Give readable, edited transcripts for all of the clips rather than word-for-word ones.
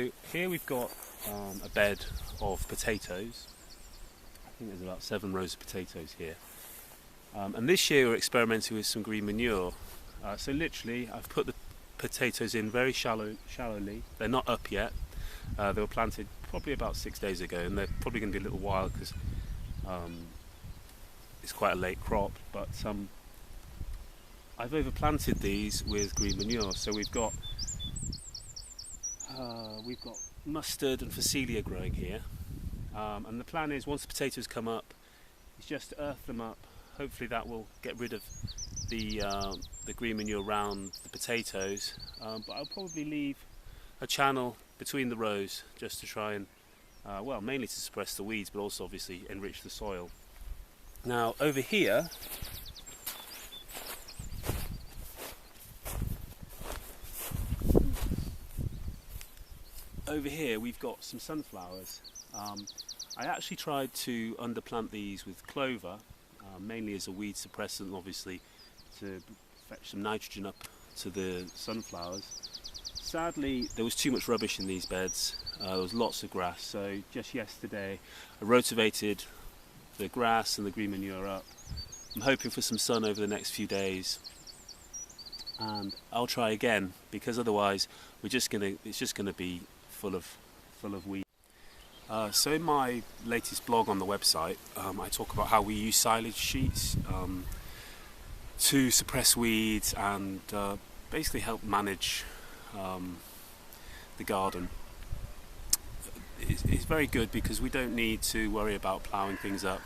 So here we've got a bed of potatoes. I think there's about 7 rows of potatoes here. And this year we're experimenting with some green manure. So literally I've put the potatoes in very shallowly. They're not up yet. They were planted probably about 6 days ago, and they're probably going to be a little while because it's quite a late crop. But I've overplanted these with green manure. So we've got mustard and phacelia growing here, and the plan is once the potatoes come up, is just to earth them up. Hopefully that will get rid of the green manure around the potatoes, but I'll probably leave a channel between the rows just to try and well, mainly to suppress the weeds, but also obviously enrich the soil. Now over here we've got some sunflowers. I actually tried to underplant these with clover, mainly as a weed suppressant, obviously to fetch some nitrogen up to the sunflowers. Sadly there was too much rubbish in these beds. There was lots of grass, so just yesterday I rotivated the grass and the green manure up. I'm hoping for some sun over the next few days, and I'll try again, because otherwise it's just gonna be full of weeds. So in my latest blog on the website, I talk about how we use silage sheets to suppress weeds and basically help manage the garden. It's very good because we don't need to worry about ploughing things up.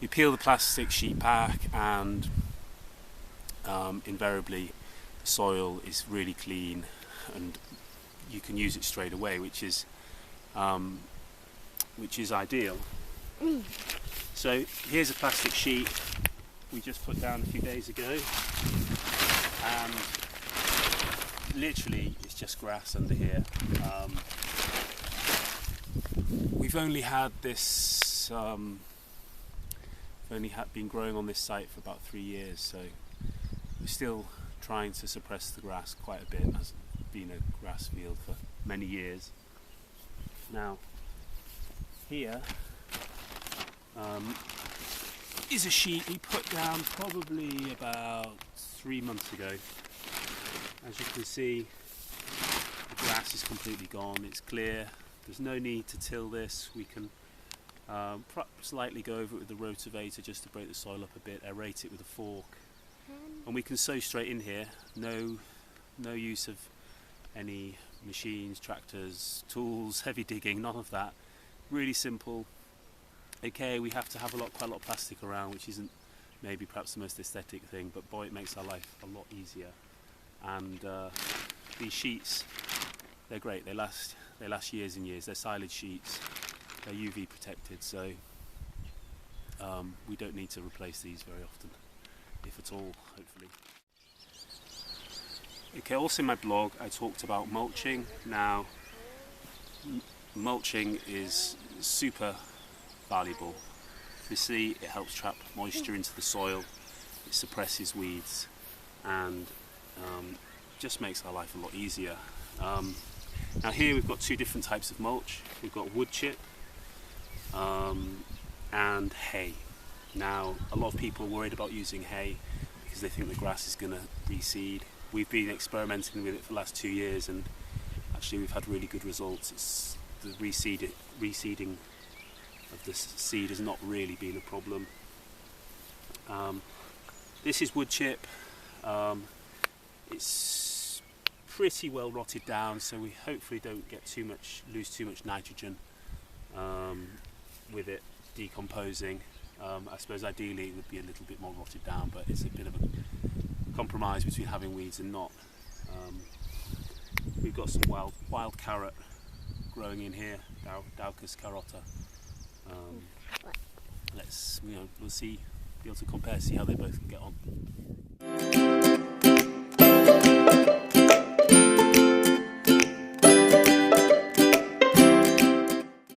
You peel the plastic sheet back and invariably the soil is really clean and you can use it straight away, which is ideal. So here's a plastic sheet we just put down a few days ago, and literally it's just grass under here. We've only had this been growing on this site for about 3 years, so we're still trying to suppress the grass quite a bit. It has been a grass field for many years now. Here is a sheet we put down probably about 3 months ago. As you can see, the grass is completely gone, it's clear, there's no need to till this. We can slightly go over it with the rotavator just to break the soil up a bit, aerate it with a fork, and we can sow straight in here. No use of any machines, tractors, tools, heavy digging, none of that. Really simple. Okay, we have to have quite a lot of plastic around, which isn't maybe perhaps the most aesthetic thing, but boy, it makes our life a lot easier. And these sheets, they're great. They last years and years. They're silage sheets. They're UV protected, so we don't need to replace these very often, if at all, hopefully. Okay, also in my blog I talked about mulching. Now, mulching is super valuable. Obviously it helps trap moisture into the soil, it suppresses weeds, and just makes our life a lot easier. Now here we've got 2 different types of mulch. We've got wood chip and hay. Now a lot of people are worried about using hay because they think the grass is going to reseed. We've been experimenting with it for the last 2 years, and actually we've had really good results. The reseeding of the seed has not really been a problem. This is wood chip. It's pretty well rotted down, so we hopefully don't lose too much nitrogen with it decomposing. I suppose ideally it would be a little bit more rotted down, but it's a bit of a compromise between having weeds and not. We've got some wild carrot growing in here, Daucus carota. We'll be able to compare, see how they both get on.